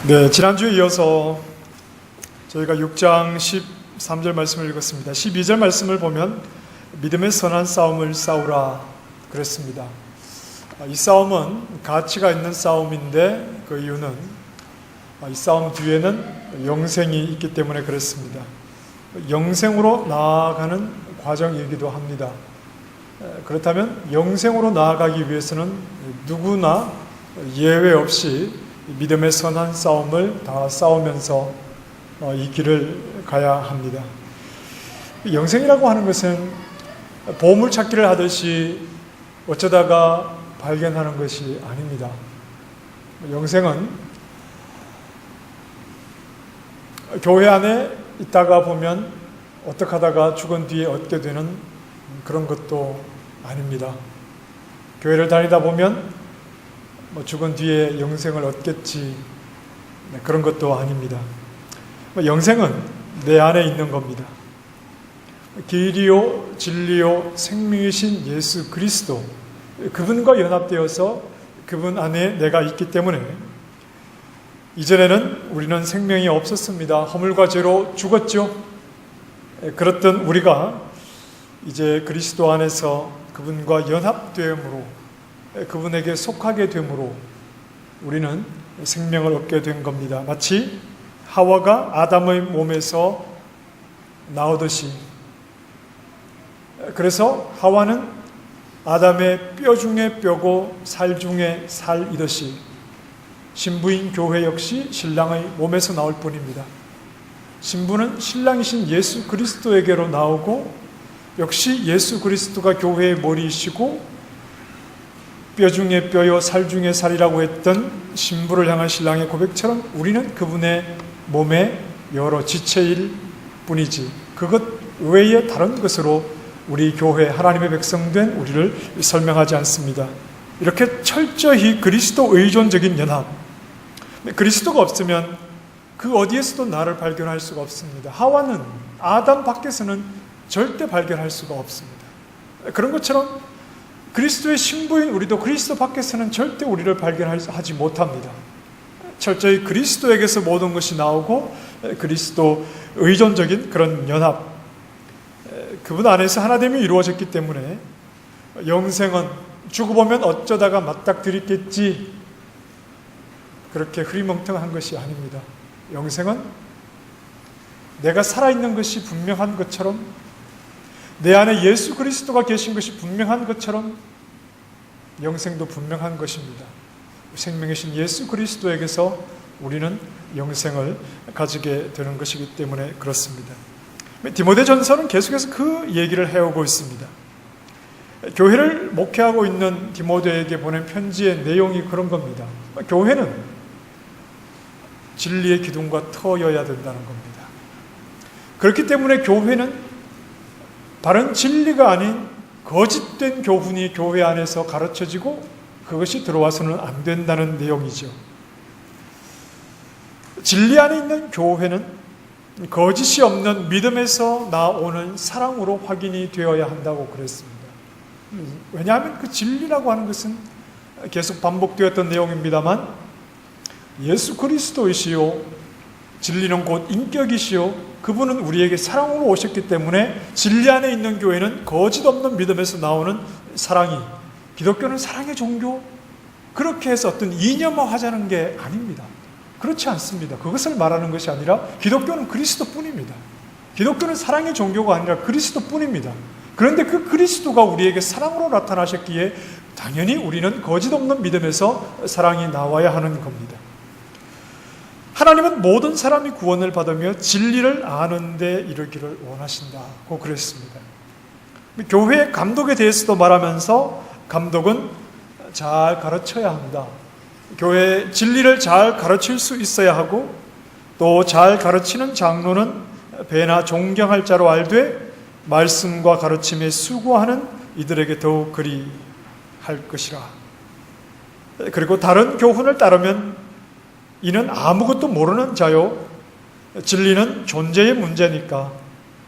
네, 지난주에 이어서 저희가 6장 13절 말씀을 읽었습니다. 12절 말씀을 보면 믿음의 선한 싸움을 싸우라 그랬습니다. 이 싸움은 가치가 있는 싸움인데 그 이유는 이 싸움 뒤에는 영생이 있기 때문에 그렇습니다. 영생으로 나아가는 과정이기도 합니다. 그렇다면 영생으로 나아가기 위해서는 누구나 예외 없이 믿음의 선한 싸움을 다 싸우면서 이 길을 가야 합니다. 영생이라고 하는 것은 보물찾기를 하듯이 어쩌다가 발견하는 것이 아닙니다. 영생은 교회 안에 있다가 보면 어떻게 하다가 죽은 뒤에 얻게 되는 그런 것도 아닙니다. 교회를 다니다 보면 죽은 뒤에 영생을 얻겠지, 그런 것도 아닙니다. 영생은 내 안에 있는 겁니다. 길이요 진리요 생명이신 예수 그리스도, 그분과 연합되어서 그분 안에 내가 있기 때문에 이전에는 우리는 생명이 없었습니다. 허물과 죄로 죽었죠. 그렇던 우리가 이제 그리스도 안에서 그분과 연합됨으로, 그분에게 속하게 됨으로 우리는 생명을 얻게 된 겁니다. 마치 하와가 아담의 몸에서 나오듯이. 그래서 하와는 아담의 뼈 중에 뼈고 살 중에 살이듯이 신부인 교회 역시 신랑의 몸에서 나올 뿐입니다. 신부는 신랑이신 예수 그리스도에게로 나오고, 역시 예수 그리스도가 교회의 머리이시고 뼈 중에 뼈요 살 중에 살이라고 했던 신부를 향한 신랑의 고백처럼 우리는 그분의 몸의 여러 지체일 뿐이지 그것 외에 다른 것으로 우리 교회 하나님의 백성된 우리를 설명하지 않습니다. 이렇게 철저히 그리스도 의존적인 연합, 그리스도가 없으면 그 어디에서도 나를 발견할 수가 없습니다. 하와는 아담 밖에서는 절대 발견할 수가 없습니다. 그런 것처럼 그리스도의 신부인 우리도 그리스도 밖에서는 절대 우리를 발견하지 못합니다. 철저히 그리스도에게서 모든 것이 나오고 그리스도 의존적인 그런 연합, 그분 안에서 하나됨이 이루어졌기 때문에 영생은 죽어보면 어쩌다가 맞닥뜨리겠지, 그렇게 흐리멍텅한 것이 아닙니다. 영생은 내가 살아있는 것이 분명한 것처럼, 내 안에 예수 그리스도가 계신 것이 분명한 것처럼 영생도 분명한 것입니다. 생명이신 예수 그리스도에게서 우리는 영생을 가지게 되는 것이기 때문에 그렇습니다. 디모데전서는 계속해서 그 얘기를 해오고 있습니다. 교회를 목회하고 있는 디모데에게 보낸 편지의 내용이 그런 겁니다. 교회는 진리의 기둥과 터여야 된다는 겁니다. 그렇기 때문에 교회는 바른 진리가 아닌 거짓된 교훈이 교회 안에서 가르쳐지고 그것이 들어와서는 안 된다는 내용이죠. 진리 안에 있는 교회는 거짓이 없는 믿음에서 나오는 사랑으로 확인이 되어야 한다고 그랬습니다. 왜냐하면 그 진리라고 하는 것은 계속 반복되었던 내용입니다만 예수 그리스도이시요 진리는 곧 인격이시요 그분은 우리에게 사랑으로 오셨기 때문에 진리 안에 있는 교회는 거짓 없는 믿음에서 나오는 사랑이, 기독교는 사랑의 종교, 그렇게 해서 어떤 이념화하자는 게 아닙니다. 그렇지 않습니다. 그것을 말하는 것이 아니라 기독교는 그리스도뿐입니다. 기독교는 사랑의 종교가 아니라 그리스도뿐입니다. 그런데 그 그리스도가 우리에게 사랑으로 나타나셨기에 당연히 우리는 거짓 없는 믿음에서 사랑이 나와야 하는 겁니다. 하나님은 모든 사람이 구원을 받으며 진리를 아는 데 이르기를 원하신다고 그랬습니다. 교회의 감독에 대해서도 말하면서 감독은 잘 가르쳐야 한다. 교회의 진리를 잘 가르칠 수 있어야 하고, 또 잘 가르치는 장로는 배나 존경할 자로 알되 말씀과 가르침에 수고하는 이들에게 더욱 그리 할 것이라. 그리고 다른 교훈을 따르면 이는 아무것도 모르는 자요, 진리는 존재의 문제니까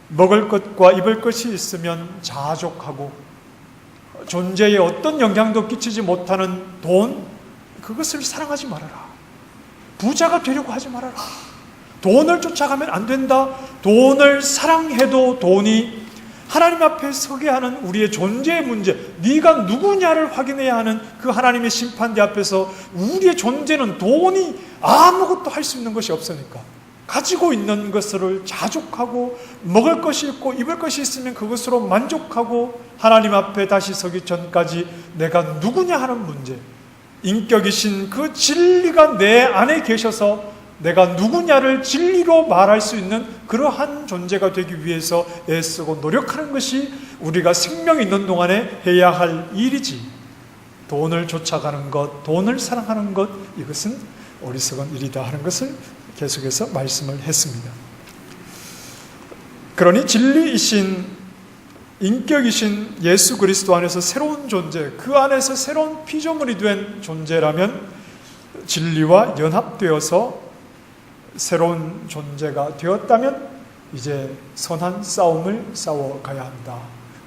먹을 것과 입을 것이 있으면 자족하고 존재에 어떤 영향도 끼치지 못하는 돈, 그것을 사랑하지 말아라. 부자가 되려고 하지 말아라. 돈을 쫓아가면 안 된다. 돈을 사랑해도 돈이 하나님 앞에 서게 하는 우리의 존재의 문제, 네가 누구냐를 확인해야 하는 그 하나님의 심판대 앞에서 우리의 존재는 돈이 아무것도 할 수 있는 것이 없으니까 가지고 있는 것을 자족하고 먹을 것이 있고 입을 것이 있으면 그것으로 만족하고 하나님 앞에 다시 서기 전까지 내가 누구냐 하는 문제, 인격이신 그 진리가 내 안에 계셔서 내가 누구냐를 진리로 말할 수 있는 그러한 존재가 되기 위해서 애쓰고 노력하는 것이 우리가 생명이 있는 동안에 해야 할 일이지, 돈을 쫓아가는 것, 돈을 사랑하는 것, 이것은 어리석은 일이다 하는 것을 계속해서 말씀을 했습니다. 그러니 진리이신, 인격이신 예수 그리스도 안에서 새로운 존재, 그 안에서 새로운 피조물이 된 존재라면 진리와 연합되어서 새로운 존재가 되었다면 이제 선한 싸움을 싸워가야 한다.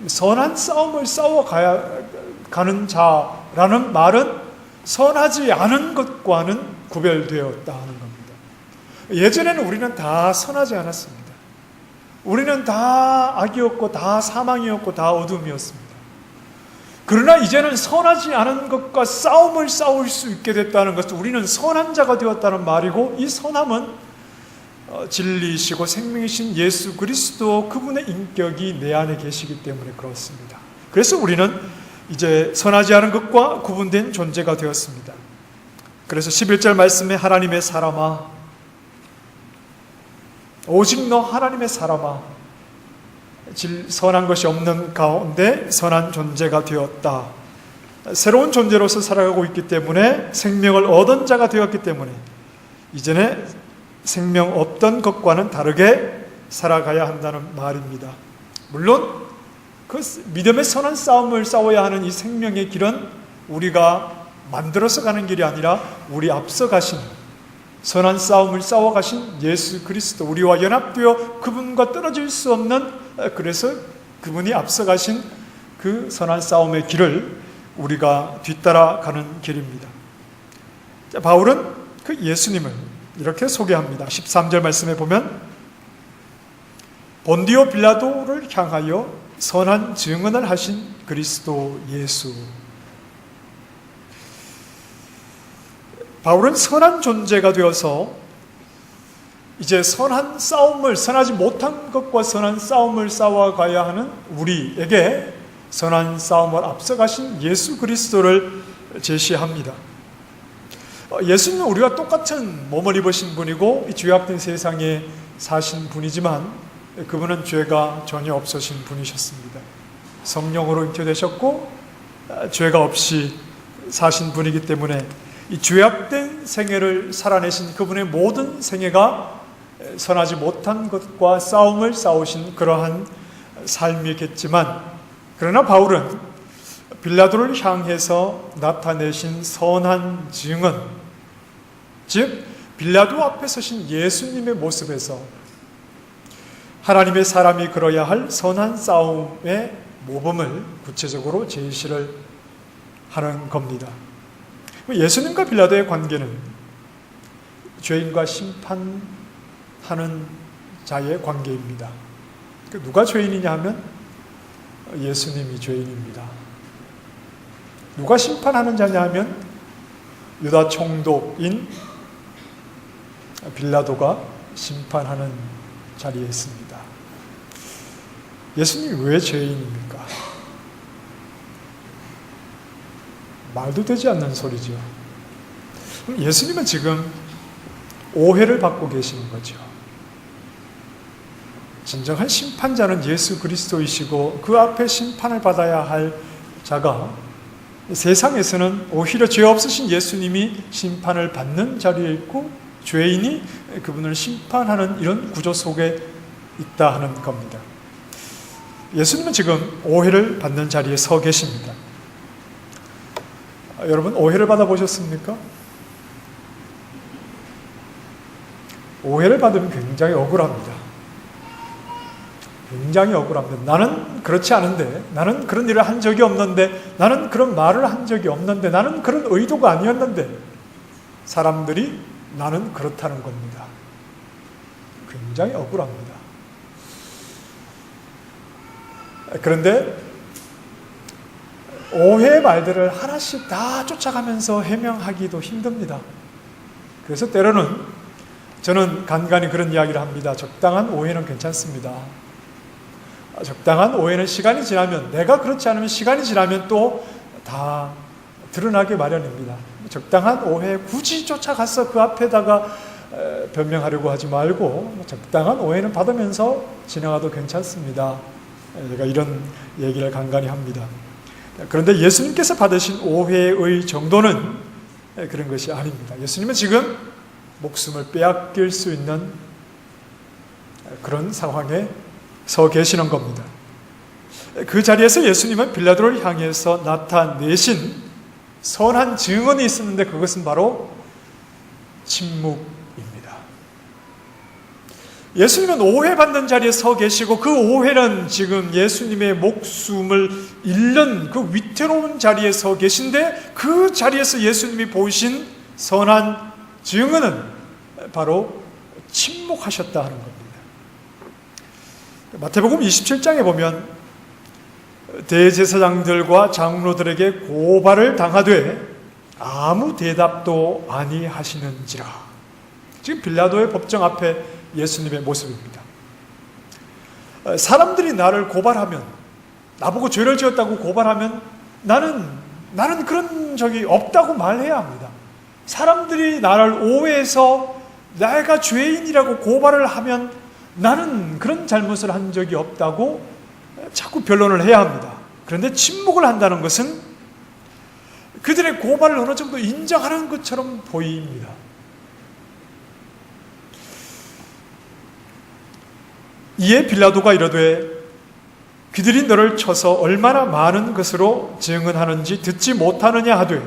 선한 싸움을 싸워가는 자라는 말은 선하지 않은 것과는 구별되었다 하는 겁니다. 예전에는 우리는 다 선하지 않았습니다. 우리는 다 악이었고 다 사망이었고 다 어둠이었습니다. 그러나 이제는 선하지 않은 것과 싸움을 싸울 수 있게 됐다는 것은 우리는 선한 자가 되었다는 말이고, 이 선함은 진리이시고 생명이신 예수 그리스도 그분의 인격이 내 안에 계시기 때문에 그렇습니다. 그래서 우리는 이제 선하지 않은 것과 구분된 존재가 되었습니다. 그래서 11절 말씀에 하나님의 사람아, 오직 너 하나님의 사람아, 선한 것이 없는 가운데 선한 존재가 되었다. 새로운 존재로서 살아가고 있기 때문에, 생명을 얻은 자가 되었기 때문에 이전에 생명 없던 것과는 다르게 살아가야 한다는 말입니다. 물론 그 믿음의 선한 싸움을 싸워야 하는 이 생명의 길은 우리가 만들어서 가는 길이 아니라 우리 앞서 가신, 선한 싸움을 싸워가신 예수 그리스도, 우리와 연합되어 그분과 떨어질 수 없는, 그래서 그분이 앞서가신 그 선한 싸움의 길을 우리가 뒤따라가는 길입니다. 바울은 그 예수님을 이렇게 소개합니다. 13절 말씀에 보면 본디오 빌라도를 향하여 선한 증언을 하신 그리스도 예수. 바울은 선한 존재가 되어서 이제 선한 싸움을, 선하지 못한 것과 선한 싸움을 싸워가야 하는 우리에게 선한 싸움을 앞서가신 예수 그리스도를 제시합니다. 예수님은 우리와 똑같은 몸을 입으신 분이고 이 죄악된 세상에 사신 분이지만 그분은 죄가 전혀 없으신 분이셨습니다. 성령으로 잉태되셨고 죄가 없이 사신 분이기 때문에 이 죄악된 생애를 살아내신 그분의 모든 생애가 선하지 못한 것과 싸움을 싸우신 그러한 삶이겠지만, 그러나 바울은 빌라도를 향해서 나타내신 선한 증언, 즉 빌라도 앞에 서신 예수님의 모습에서 하나님의 사람이 걸어야 할 선한 싸움의 모범을 구체적으로 제시를 하는 겁니다. 예수님과 빌라도의 관계는 죄인과 심판하는 자의 관계입니다. 누가 죄인이냐 하면 예수님이 죄인입니다. 누가 심판하는 자냐 하면 유다 총독인 빌라도가 심판하는 자리에 있습니다. 예수님이 왜 죄인입니까? 말도 되지 않는 소리죠. 예수님은 지금 오해를 받고 계시는 거죠. 진정한 심판자는 예수 그리스도이시고 그 앞에 심판을 받아야 할 자가 세상에서는 오히려 죄 없으신 예수님이 심판을 받는 자리에 있고 죄인이 그분을 심판하는 이런 구조 속에 있다 하는 겁니다. 예수님은 지금 오해를 받는 자리에 서 계십니다. 여러분, 오해를 받아보셨습니까? 오해를 받으면 굉장히 억울합니다. 굉장히 억울합니다. 나는 그렇지 않은데, 나는 그런 일을 한 적이 없는데, 나는 그런 말을 한 적이 없는데, 나는 그런 의도가 아니었는데, 사람들이 나는 그렇다는 겁니다. 굉장히 억울합니다. 그런데 오해의 말들을 하나씩 다 쫓아가면서 해명하기도 힘듭니다. 그래서 때로는 저는 간간히 그런 이야기를 합니다. 적당한 오해는 괜찮습니다. 적당한 오해는 시간이 지나면, 내가 그렇지 않으면 시간이 지나면 또 다 드러나기 마련입니다. 적당한 오해 굳이 쫓아가서 그 앞에다가 변명하려고 하지 말고 적당한 오해는 받으면서 진행하도 괜찮습니다. 제가 이런 얘기를 간간히 합니다. 그런데 예수님께서 받으신 오해의 정도는 그런 것이 아닙니다. 예수님은 지금 목숨을 빼앗길 수 있는 그런 상황에 서 계시는 겁니다. 그 자리에서 예수님은 빌라도를 향해서 나타내신 선한 증언이 있었는데 그것은 바로 침묵입니다. 예수님은 오해받는 자리에 서 계시고 그 오해는 지금 예수님의 목숨을 잃는 그 위태로운 자리에 서 계신데 그 자리에서 예수님이 보이신 선한 증언은 바로 침묵하셨다 하는 겁니다. 마태복음 27장에 보면 대제사장들과 장로들에게 고발을 당하되 아무 대답도 아니하시는지라. 지금 빌라도의 법정 앞에 예수님의 모습입니다. 사람들이 나를 고발하면, 나보고 죄를 지었다고 고발하면 나는 그런 적이 없다고 말해야 합니다. 사람들이 나를 오해해서 내가 죄인이라고 고발을 하면 나는 그런 잘못을 한 적이 없다고 자꾸 변론을 해야 합니다. 그런데 침묵을 한다는 것은 그들의 고발을 어느 정도 인정하는 것처럼 보입니다. 이에 빌라도가 이르되 그들이 너를 쳐서 얼마나 많은 것으로 증언하는지 듣지 못하느냐 하되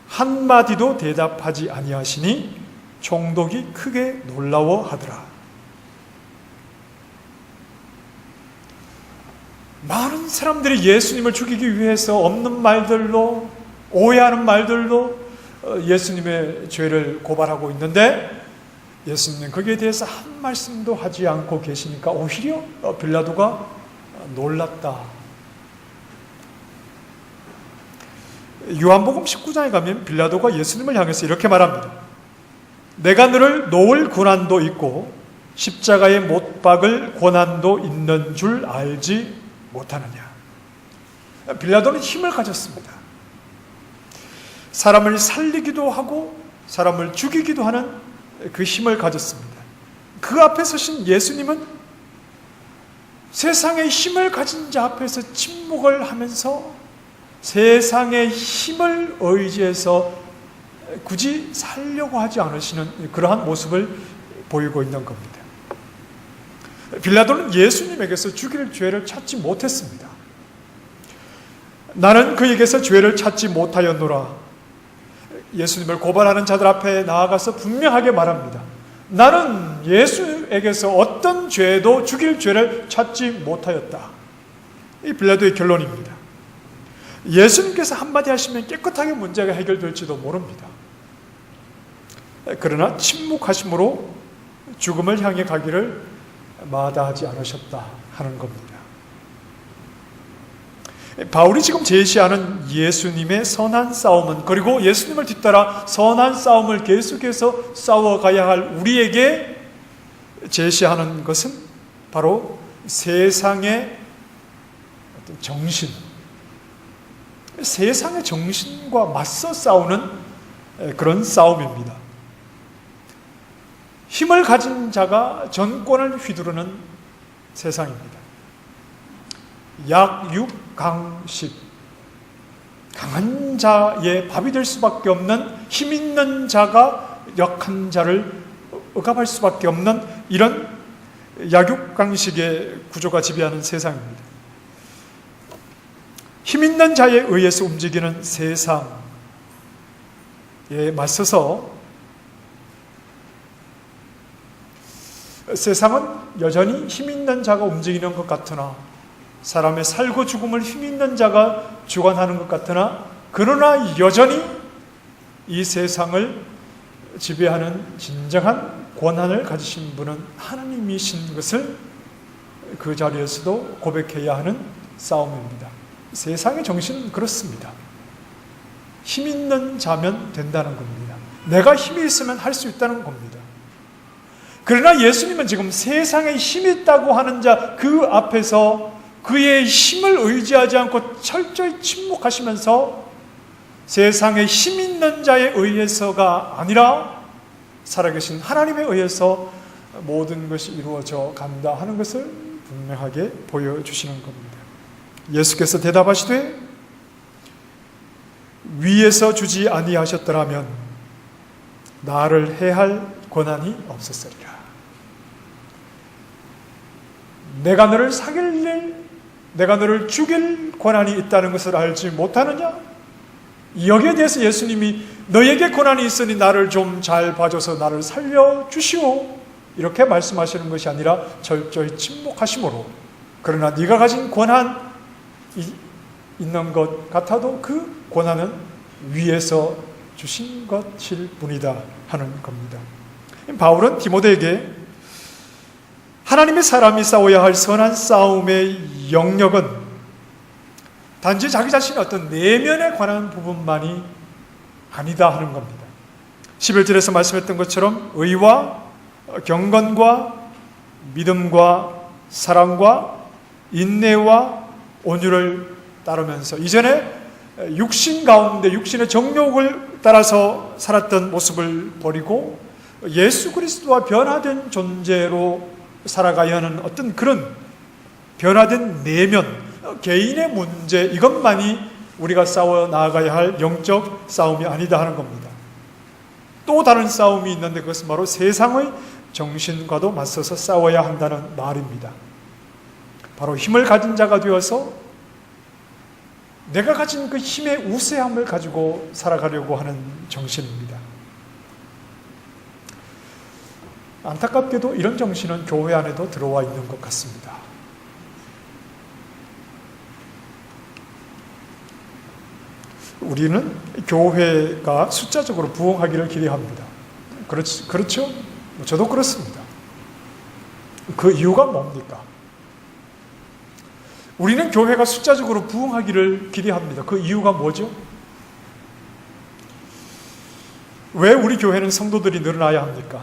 한마디도 대답하지 아니하시니 총독이 크게 놀라워하더라. 많은 사람들이 예수님을 죽이기 위해서 없는 말들로, 오해하는 말들로 예수님의 죄를 고발하고 있는데 예수님은 거기에 대해서 한 말씀도 하지 않고 계시니까 오히려 빌라도가 놀랐다. 요한복음 19장에 가면 빌라도가 예수님을 향해서 이렇게 말합니다. 내가 너를 놓을 고난도 있고 십자가에 못 박을 고난도 있는 줄 알지 못하느냐. 빌라도는 힘을 가졌습니다. 사람을 살리기도 하고 사람을 죽이기도 하는 그 힘을 가졌습니다. 그 앞에 서신 예수님은 세상의 힘을 가진 자 앞에서 침묵을 하면서 세상의 힘을 의지해서 굳이 살려고 하지 않으시는 그러한 모습을 보이고 있는 겁니다. 빌라도는 예수님에게서 죽일 죄를 찾지 못했습니다. 나는 그에게서 죄를 찾지 못하였노라. 예수님을 고발하는 자들 앞에 나아가서 분명하게 말합니다. 나는 예수에게서 어떤 죄도 죽일 죄를 찾지 못하였다. 이 빌라도의 결론입니다. 예수님께서 한마디 하시면 깨끗하게 문제가 해결될지도 모릅니다. 그러나 침묵하심으로 죽음을 향해 가기를 마다하지 않으셨다 하는 겁니다. 바울이 지금 제시하는 예수님의 선한 싸움은, 그리고 예수님을 뒤따라 선한 싸움을 계속해서 싸워가야 할 우리에게 제시하는 것은 바로 세상의 어떤 정신, 세상의 정신과 맞서 싸우는 그런 싸움입니다. 힘을 가진 자가 정권을 휘두르는 세상입니다. 약육강식, 강한 자의 밥이 될 수밖에 없는, 힘 있는 자가 약한 자를 억압할 수밖에 없는 이런 약육강식의 구조가 지배하는 세상입니다. 힘 있는 자에 의해서 움직이는 세상에 맞서서 세상은 여전히 힘 있는 자가 움직이는 것 같으나, 사람의 살고 죽음을 힘 있는 자가 주관하는 것 같으나, 그러나 여전히 이 세상을 지배하는 진정한 권한을 가지신 분은 하나님이신 것을 그 자리에서도 고백해야 하는 싸움입니다. 세상의 정신은 그렇습니다. 힘 있는 자면 된다는 겁니다. 내가 힘이 있으면 할 수 있다는 겁니다. 그러나 예수님은 지금 세상에 힘이 있다고 하는 자 그 앞에서 그의 힘을 의지하지 않고 철저히 침묵하시면서 세상에 힘 있는 자에 의해서가 아니라 살아계신 하나님에 의해서 모든 것이 이루어져 간다 하는 것을 분명하게 보여주시는 겁니다. 예수께서 대답하시되 위에서 주지 아니하셨더라면 나를 해할 권한이 없었으리라. 내가 너를 사귈 일, 내가 너를 죽일 권한이 있다는 것을 알지 못하느냐? 여기에 대해서 예수님이 너에게 권한이 있으니 나를 좀 잘 봐줘서 나를 살려주시오, 이렇게 말씀하시는 것이 아니라 철저히 침묵하심으로, 그러나 네가 가진 권한이 있는 것 같아도 그 권한은 위에서 주신 것일 뿐이다 하는 겁니다. 바울은 디모데에게 하나님의 사람이 싸워야 할 선한 싸움의 영역은 단지 자기 자신의 어떤 내면에 관한 부분만이 아니다 하는 겁니다. 11절에서 말씀했던 것처럼 의와 경건과 믿음과 사랑과 인내와 온유를 따르면서 이전에 육신 가운데 육신의 정욕을 따라서 살았던 모습을 버리고 예수 그리스도와 변화된 존재로 살아가야 하는 어떤 그런 변화된 내면, 개인의 문제, 이것만이 우리가 싸워 나아가야 할 영적 싸움이 아니다 하는 겁니다. 또 다른 싸움이 있는데 그것은 바로 세상의 정신과도 맞서서 싸워야 한다는 말입니다. 바로 힘을 가진 자가 되어서 내가 가진 그 힘의 우세함을 가지고 살아가려고 하는 정신입니다. 안타깝게도 이런 정신은 교회 안에도 들어와 있는 것 같습니다. 우리는 교회가 숫자적으로 부흥하기를 기대합니다. 그렇죠? 저도 그렇습니다. 그 이유가 뭡니까? 우리는 교회가 숫자적으로 부흥하기를 기대합니다. 그 이유가 뭐죠? 왜 우리 교회는 성도들이 늘어나야 합니까?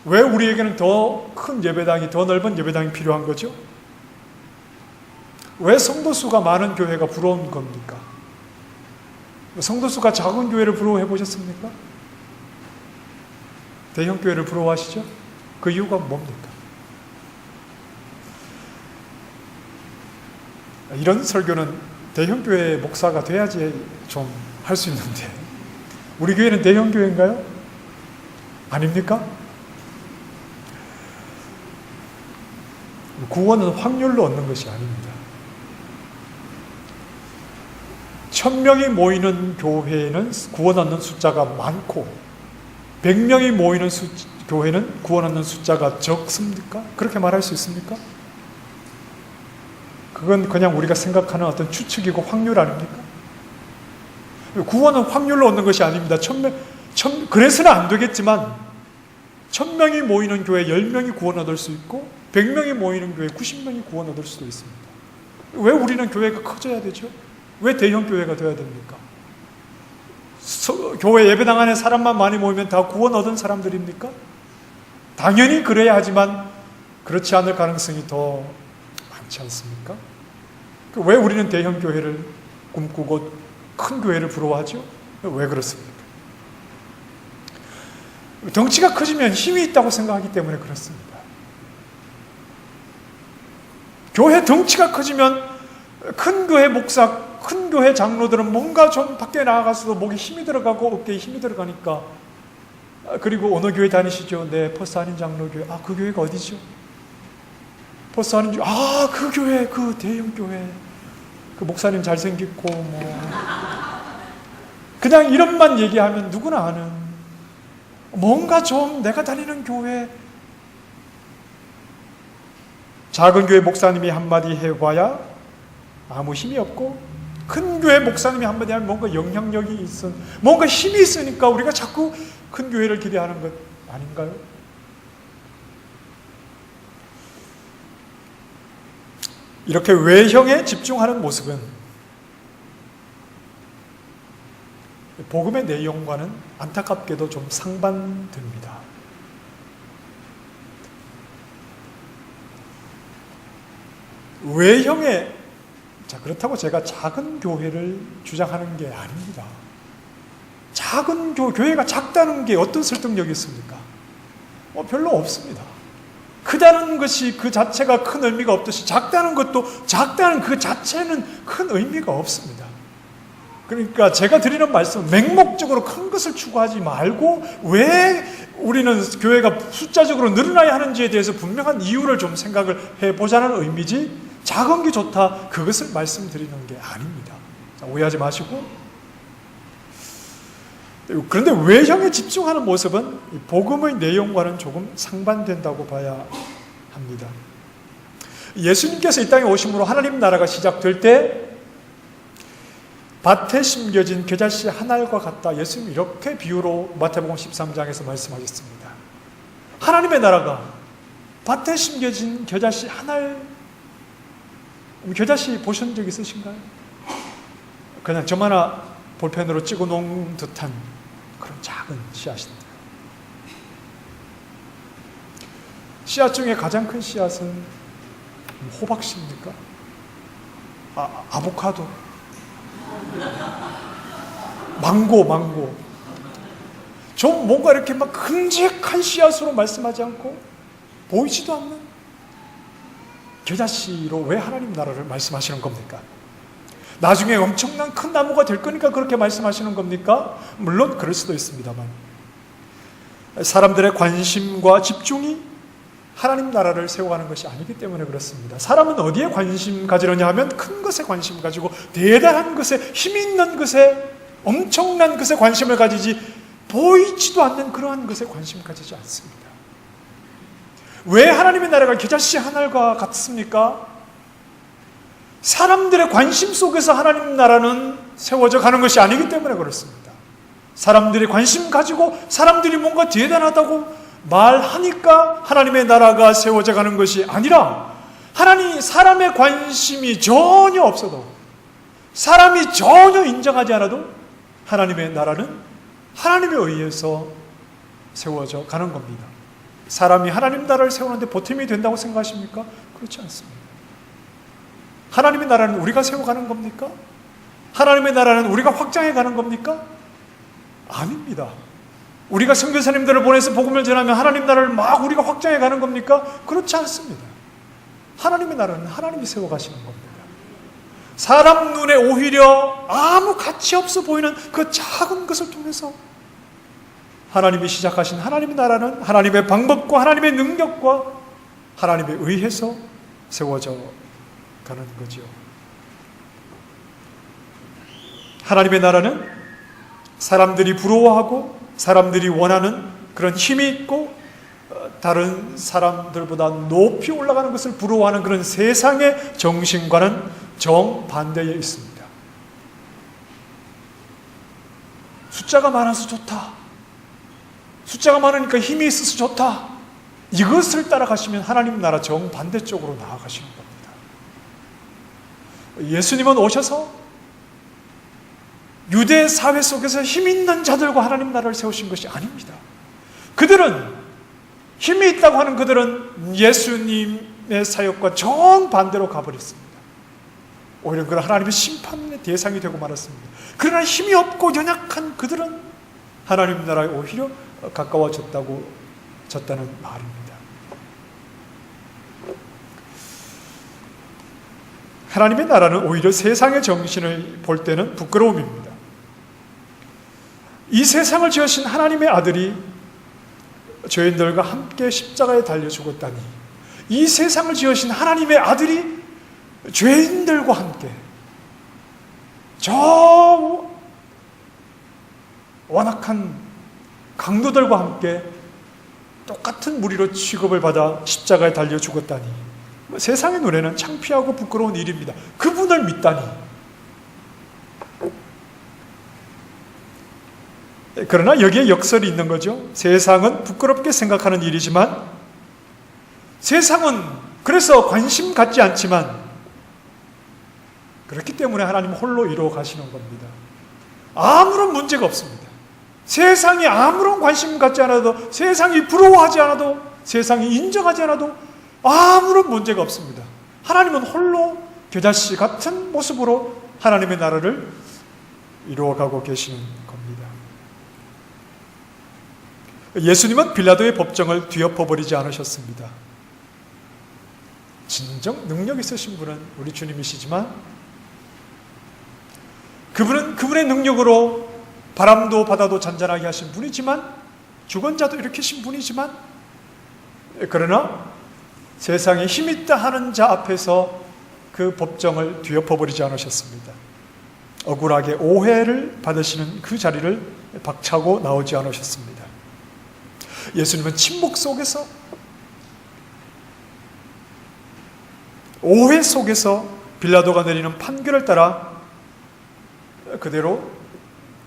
왜 우리에게는 더 큰 예배당이, 더 넓은 예배당이 필요한 거죠? 왜 성도수가 많은 교회가 부러운 겁니까? 성도수가 작은 교회를 부러워해 보셨습니까? 대형 교회를 부러워하시죠? 그 이유가 뭡니까? 이런 설교는 대형 교회 목사가 돼야지 좀 할 수 있는데, 우리 교회는 대형 교회인가요? 아닙니까? 구원은 확률로 얻는 것이 아닙니다. 1000명이 모이는 교회는 구원 얻는 숫자가 많고 100명이 모이는 교회는 구원 얻는 숫자가 적습니까? 그렇게 말할 수 있습니까? 그건 그냥 우리가 생각하는 어떤 추측이고 확률 아닙니까? 구원은 확률로 얻는 것이 아닙니다. 그래서는 안 되겠지만 1000명이 모이는 교회 10명이 구원 얻을 수 있고 100명이 모이는 교회 90명이 구원 얻을 수도 있습니다. 왜 우리는 교회가 커져야 되죠? 왜 대형 교회가 되어야 됩니까? 교회 예배당 안에 사람만 많이 모이면 다 구원 얻은 사람들입니까? 당연히 그래야 하지만 그렇지 않을 가능성이 더 많지 않습니까? 왜 우리는 대형 교회를 꿈꾸고 큰 교회를 부러워하죠? 왜 그렇습니까? 덩치가 커지면 힘이 있다고 생각하기 때문에 그렇습니다. 교회 덩치가 커지면 큰 교회 목사, 큰 교회 장로들은 뭔가 좀 밖에 나가서도 목에 힘이 들어가고 어깨에 힘이 들어가니까, 그리고 어느 교회 다니시죠? 네, 퍼스 한인 장로교회. 아, 그 교회가 어디죠? 퍼스 한인 교회. 아, 그 교회, 그 대형 교회. 그 목사님 잘생겼고 뭐 그냥 이름만 얘기하면 누구나 아는, 뭔가 좀 내가 다니는 교회. 작은 교회 목사님이 한마디 해봐야 아무 힘이 없고, 큰 교회 목사님이 한마디 하면 뭔가 영향력이 있어, 뭔가 힘이 있으니까 우리가 자꾸 큰 교회를 기대하는 것 아닌가요? 이렇게 외형에 집중하는 모습은 복음의 내용과는 안타깝게도 좀 상반됩니다. 외형에, 자, 그렇다고 제가 작은 교회를 주장하는 게 아닙니다. 작은 교회가 작다는 게 어떤 설득력이 있습니까? 별로 없습니다. 크다는 것이 그 자체가 큰 의미가 없듯이 작다는 것도, 작다는 그 자체는 큰 의미가 없습니다. 그러니까 제가 드리는 말씀은 맹목적으로 큰 것을 추구하지 말고 왜 우리는 교회가 숫자적으로 늘어나야 하는지에 대해서 분명한 이유를 좀 생각을 해보자는 의미지, 작은 게 좋다 그것을 말씀드리는 게 아닙니다. 자, 오해하지 마시고. 그런데 외형에 집중하는 모습은 복음의 내용과는 조금 상반된다고 봐야 합니다. 예수님께서 이 땅에 오심으로 하나님 나라가 시작될 때 밭에 심겨진 겨자씨 한 알과 같다. 예수님이 이렇게 비유로 마태복음 13장에서 말씀하셨습니다. 하나님의 나라가 밭에 심겨진 겨자씨 한 알, 겨자씨 보신 적 있으신가요? 그냥 저마나 볼펜으로 찍어 놓은 듯한 그런 작은 씨앗입니다. 씨앗 중에 가장 큰 씨앗은 호박씨입니까? 아보카도, 망고. 좀 뭔가 이렇게 막 큼직한 씨앗으로 말씀하지 않고 보이지도 않는 겨자씨로 왜 하나님 나라를 말씀하시는 겁니까? 나중에 엄청난 큰 나무가 될 거니까 그렇게 말씀하시는 겁니까? 물론 그럴 수도 있습니다만, 사람들의 관심과 집중이 하나님 나라를 세워가는 것이 아니기 때문에 그렇습니다. 사람은 어디에 관심 가지느냐 하면 큰 것에 관심 가지고 대단한 것에, 힘 있는 것에, 엄청난 것에 관심을 가지지 보이지도 않는 그러한 것에 관심 가지지 않습니다. 왜 하나님의 나라가 겨자씨 한 알과 같습니까? 사람들의 관심 속에서 하나님 나라는 세워져 가는 것이 아니기 때문에 그렇습니다. 사람들이 관심 가지고 사람들이 뭔가 대단하다고 말하니까 하나님의 나라가 세워져 가는 것이 아니라, 사람의 관심이 전혀 없어도, 사람이 전혀 인정하지 않아도 하나님의 나라는 하나님에 의해서 세워져 가는 겁니다. 사람이 하나님 나라를 세우는데 보탬이 된다고 생각하십니까? 그렇지 않습니다. 하나님의 나라는 우리가 세워가는 겁니까? 하나님의 나라는 우리가 확장해 가는 겁니까? 아닙니다. 우리가 선교사님들을 보내서 복음을 전하면 하나님 나라를 막 우리가 확장해 가는 겁니까? 그렇지 않습니다. 하나님의 나라는 하나님이 세워가시는 겁니다. 사람 눈에 오히려 아무 가치 없어 보이는 그 작은 것을 통해서 하나님이 시작하신 하나님의 나라는 하나님의 방법과 하나님의 능력과 하나님에 의해서 세워져 가는 거죠. 하나님의 나라는 사람들이 부러워하고 사람들이 원하는 그런 힘이 있고 다른 사람들보다 높이 올라가는 것을 부러워하는 그런 세상의 정신과는 정반대에 있습니다. 숫자가 많아서 좋다, 숫자가 많으니까 힘이 있어서 좋다, 이것을 따라가시면 하나님 나라 정반대쪽으로 나아가시는 겁니다. 예수님은 오셔서 유대 사회 속에서 힘 있는 자들과 하나님 나라를 세우신 것이 아닙니다. 그들은, 힘이 있다고 하는 그들은 예수님의 사역과 정반대로 가버렸습니다. 오히려 그런 하나님의 심판의 대상이 되고 말았습니다. 그러나 힘이 없고 연약한 그들은 하나님 나라에 오히려 가까워졌다는 말입니다. 하나님의 나라는 오히려 세상의 정신을 볼 때는 부끄러움입니다. 이 세상을 지으신 하나님의 아들이 죄인들과 함께 십자가에 달려 죽었다니, 이 세상을 지으신 하나님의 아들이 죄인들과 함께, 저 완악한 강도들과 함께 똑같은 무리로 취급을 받아 십자가에 달려 죽었다니, 세상의 눈에는 창피하고 부끄러운 일입니다. 그분을 믿다니, 그러나 여기에 역설이 있는 거죠. 세상은 부끄럽게 생각하는 일이지만, 세상은 그래서 관심 갖지 않지만, 그렇기 때문에 하나님 홀로 이루어 가시는 겁니다. 아무런 문제가 없습니다. 세상이 아무런 관심 갖지 않아도, 세상이 부러워하지 않아도, 세상이 인정하지 않아도 아무런 문제가 없습니다. 하나님은 홀로 겨자씨 같은 모습으로 하나님의 나라를 이루어가고 계시는 겁니다. 예수님은 빌라도의 법정을 뒤엎어버리지 않으셨습니다. 진정 능력 있으신 분은 우리 주님이시지만, 그분은 그분의 능력으로 바람도 바다도 잔잔하게 하신 분이지만, 죽은 자도 일으키신 분이지만, 그러나 세상에 힘있다 하는 자 앞에서 그 법정을 뒤엎어버리지 않으셨습니다. 억울하게 오해를 받으시는 그 자리를 박차고 나오지 않으셨습니다. 예수님은 침묵 속에서, 오해 속에서 빌라도가 내리는 판결을 따라 그대로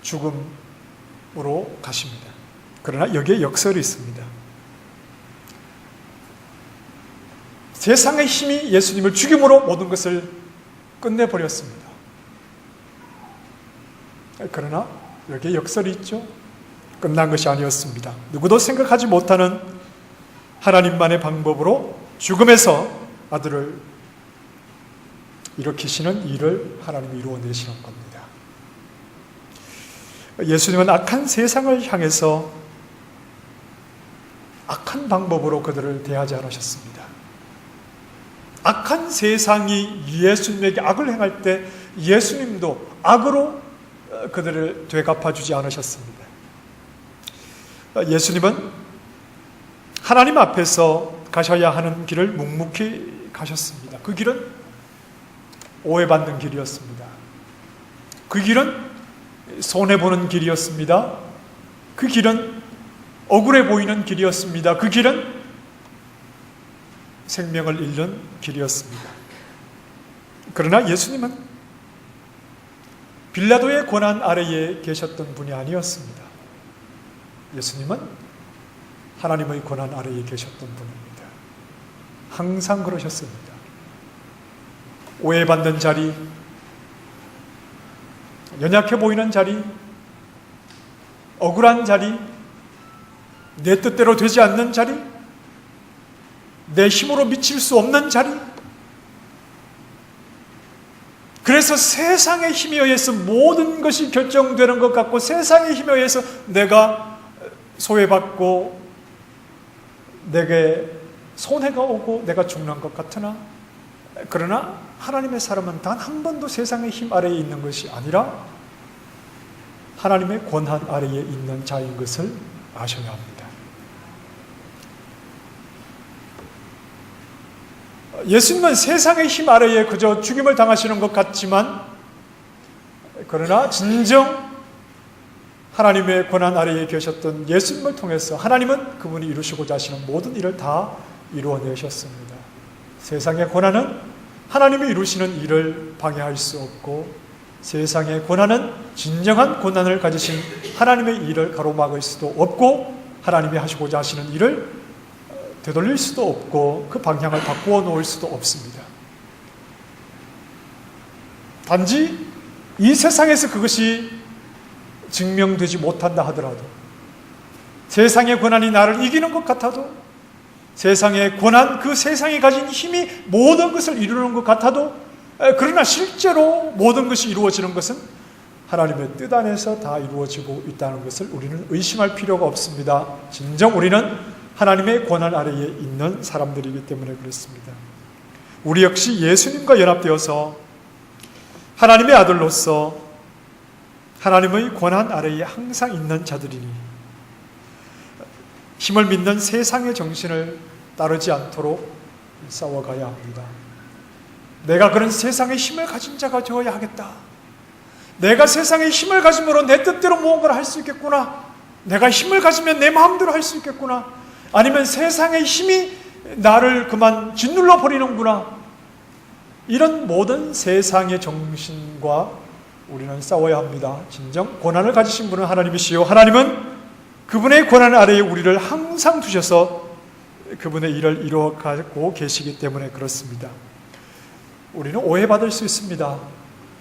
죽음으로 가십니다. 그러나 여기에 역설이 있습니다. 세상의 힘이 예수님을 죽임으로 모든 것을 끝내버렸습니다. 그러나 여기에 역설이 있죠. 끝난 것이 아니었습니다. 누구도 생각하지 못하는 하나님만의 방법으로 죽음에서 아들을 일으키시는 일을 하나님이 이루어내시는 겁니다. 예수님은 악한 세상을 향해서 악한 방법으로 그들을 대하지 않으셨습니다. 악한 세상이 예수님에게 악을 행할 때 예수님도 악으로 그들을 되갚아주지 않으셨습니다. 예수님은 하나님 앞에서 가셔야 하는 길을 묵묵히 가셨습니다. 그 길은 오해받는 길이었습니다. 그 길은 손해보는 길이었습니다. 그 길은 억울해 보이는 길이었습니다. 그 길은 생명을 잃는 길이었습니다. 그러나 예수님은 빌라도의 권한 아래에 계셨던 분이 아니었습니다. 예수님은 하나님의 권한 아래에 계셨던 분입니다. 항상 그러셨습니다. 오해받는 자리, 연약해 보이는 자리, 억울한 자리, 내 뜻대로 되지 않는 자리, 내 힘으로 미칠 수 없는 자리, 그래서 세상의 힘에 의해서 모든 것이 결정되는 것 같고, 세상의 힘에 의해서 내가 소외받고 내게 손해가 오고 내가 죽는 것 같으나, 그러나 하나님의 사람은 단 한 번도 세상의 힘 아래에 있는 것이 아니라 하나님의 권한 아래에 있는 자인 것을 아셔야 합니다. 예수님은 세상의 힘 아래에 그저 죽임을 당하시는 것 같지만, 그러나 진정 하나님의 권한 아래에 계셨던 예수님을 통해서 하나님은 그분이 이루시고자 하시는 모든 일을 다 이루어내셨습니다. 세상의 권한은 하나님이 이루시는 일을 방해할 수 없고, 세상의 권한은 진정한 권한을 가지신 하나님의 일을 가로막을 수도 없고, 하나님이 하시고자 하시는 일을 되돌릴 수도 없고, 그 방향을 바꾸어 놓을 수도 없습니다. 단지 이 세상에서 그것이 증명되지 못한다 하더라도, 세상의 권한이 나를 이기는 것 같아도, 세상의 권한, 그 세상이 가진 힘이 모든 것을 이루는 것 같아도, 그러나 실제로 모든 것이 이루어지는 것은 하나님의 뜻 안에서 다 이루어지고 있다는 것을 우리는 의심할 필요가 없습니다. 진정 우리는 하나님의 권한 아래에 있는 사람들이기 때문에 그렇습니다. 우리 역시 예수님과 연합되어서 하나님의 아들로서 하나님의 권한 아래에 항상 있는 자들이니, 힘을 믿는 세상의 정신을 따르지 않도록 싸워가야 합니다. 내가 그런 세상의 힘을 가진 자가 되어야 하겠다. 내가 세상의 힘을 가짐으로 내 뜻대로 무언가를 할 수 있겠구나. 내가 힘을 가지면 내 마음대로 할 수 있겠구나. 아니면 세상의 힘이 나를 그만 짓눌러 버리는구나. 이런 모든 세상의 정신과 우리는 싸워야 합니다. 진정 고난을 가지신 분은 하나님이시요, 하나님은 그분의 고난 아래에 우리를 항상 두셔서 그분의 일을 이루어가고 계시기 때문에 그렇습니다. 우리는 오해받을 수 있습니다.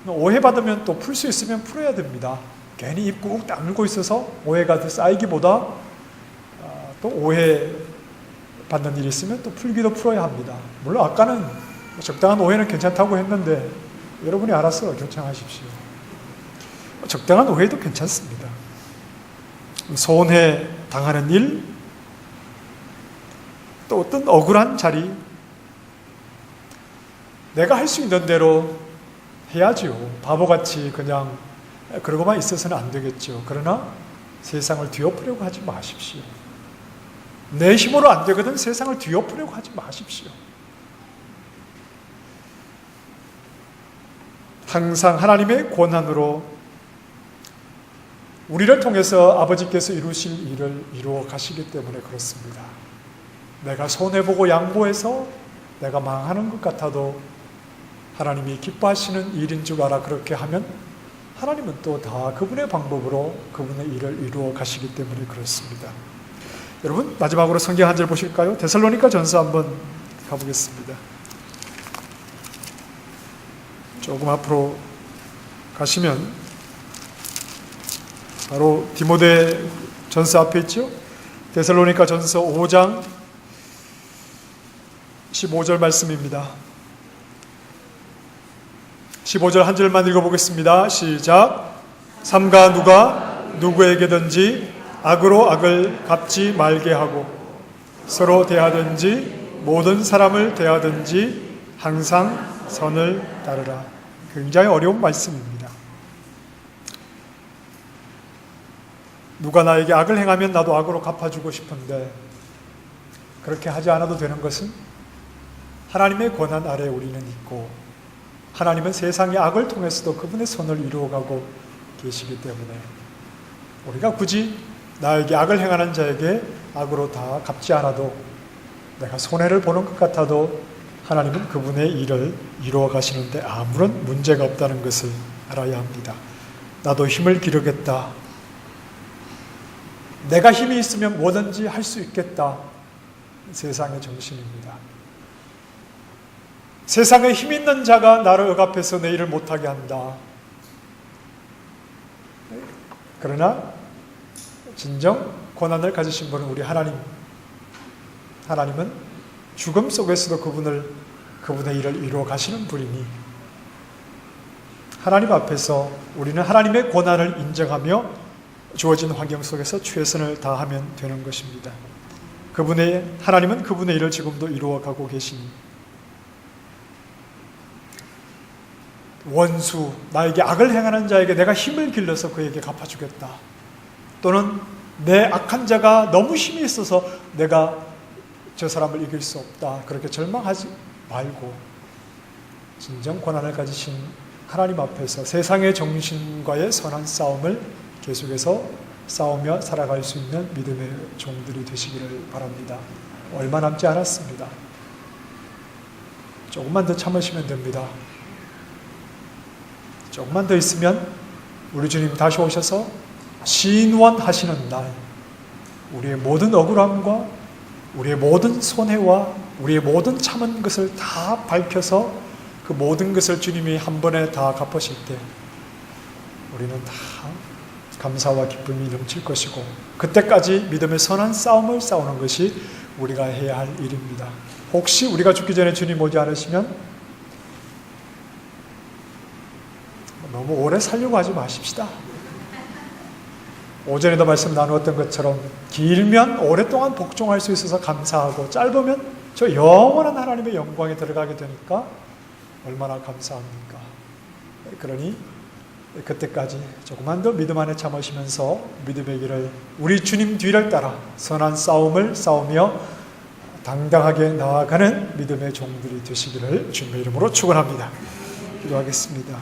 오해받으면 또 풀 수 있으면 풀어야 됩니다. 괜히 입 꾹 다물고 있어서 오해가 더 쌓이기보다 또 오해받는 일이 있으면 또 풀기도 풀어야 합니다. 물론 아까는 적당한 오해는 괜찮다고 했는데 여러분이 알아서 결정하십시오. 적당한 오해도 괜찮습니다. 손해 당하는 일, 또 어떤 억울한 자리, 내가 할 수 있는 대로 해야죠. 바보같이 그냥 그러고만 있어서는 안 되겠죠. 그러나 세상을 뒤엎으려고 하지 마십시오. 내 힘으로 안 되거든 세상을 뒤엎으려고 하지 마십시오. 항상 하나님의 권한으로 우리를 통해서 아버지께서 이루실 일을 이루어 가시기 때문에 그렇습니다. 내가 손해보고 양보해서 내가 망하는 것 같아도 하나님이 기뻐하시는 일인 줄 알아 그렇게 하면 하나님은 또 다 그분의 방법으로 그분의 일을 이루어 가시기 때문에 그렇습니다. 여러분 마지막으로 성경 한 절 보실까요? 데살로니가 전서 한번 가보겠습니다. 조금 앞으로 가시면 바로 디모데 전서 앞에 있죠. 데살로니가 전서 5장 15절 말씀입니다. 15절 한 절만 읽어보겠습니다. 시작. 삼가 누가 누구에게든지 악으로 악을 갚지 말게 하고 서로 대하든지 모든 사람을 대하든지 항상 선을 따르라. 굉장히 어려운 말씀입니다. 누가 나에게 악을 행하면 나도 악으로 갚아주고 싶은데 그렇게 하지 않아도 되는 것은 하나님의 권한 아래 우리는 있고 하나님은 세상의 악을 통해서도 그분의 선을 이루어가고 계시기 때문에 우리가 굳이 나에게 악을 행하는 자에게 악으로 다 갚지 않아도 내가 손해를 보는 것 같아도 하나님은 그분의 일을 이루어 가시는데 아무런 문제가 없다는 것을 알아야 합니다. 나도 힘을 기르겠다. 내가 힘이 있으면 뭐든지 할 수 있겠다. 세상의 정신입니다. 세상에 힘 있는 자가 나를 억압해서 내 일을 못하게 한다. 그러나 진정 고난을 가지신 분은 우리 하나님. 하나님은 죽음 속에서도 그분의 일을 이루어 가시는 분이니 하나님 앞에서 우리는 하나님의 고난을 인정하며 주어진 환경 속에서 최선을 다하면 되는 것입니다. 하나님은 그분의 일을 지금도 이루어가고 계시니 원수, 나에게 악을 행하는 자에게 내가 힘을 길러서 그에게 갚아주겠다. 또는 내 악한 자가 너무 힘이 있어서 내가 저 사람을 이길 수 없다. 그렇게 절망하지 말고 진정 고난을 가지신 하나님 앞에서 세상의 정신과의 선한 싸움을 계속해서 싸우며 살아갈 수 있는 믿음의 종들이 되시기를 바랍니다. 얼마 남지 않았습니다. 조금만 더 참으시면 됩니다. 조금만 더 있으면 우리 주님 다시 오셔서 신원하시는 날, 우리의 모든 억울함과 우리의 모든 손해와 우리의 모든 참은 것을 다 밝혀서 그 모든 것을 주님이 한 번에 다 갚으실 때 우리는 다 감사와 기쁨이 넘칠 것이고 그때까지 믿음의 선한 싸움을 싸우는 것이 우리가 해야 할 일입니다. 혹시 우리가 죽기 전에 주님 오지 않으시면 너무 오래 살려고 하지 마십시다. 오전에도 말씀 나누었던 것처럼 길면 오랫동안 복종할 수 있어서 감사하고 짧으면 저 영원한 하나님의 영광에 들어가게 되니까 얼마나 감사합니까? 그러니 그때까지 조금만 더 믿음 안에 참으시면서 믿음의 길을 우리 주님 뒤를 따라 선한 싸움을 싸우며 당당하게 나아가는 믿음의 종들이 되시기를 주님의 이름으로 축원합니다. 기도하겠습니다.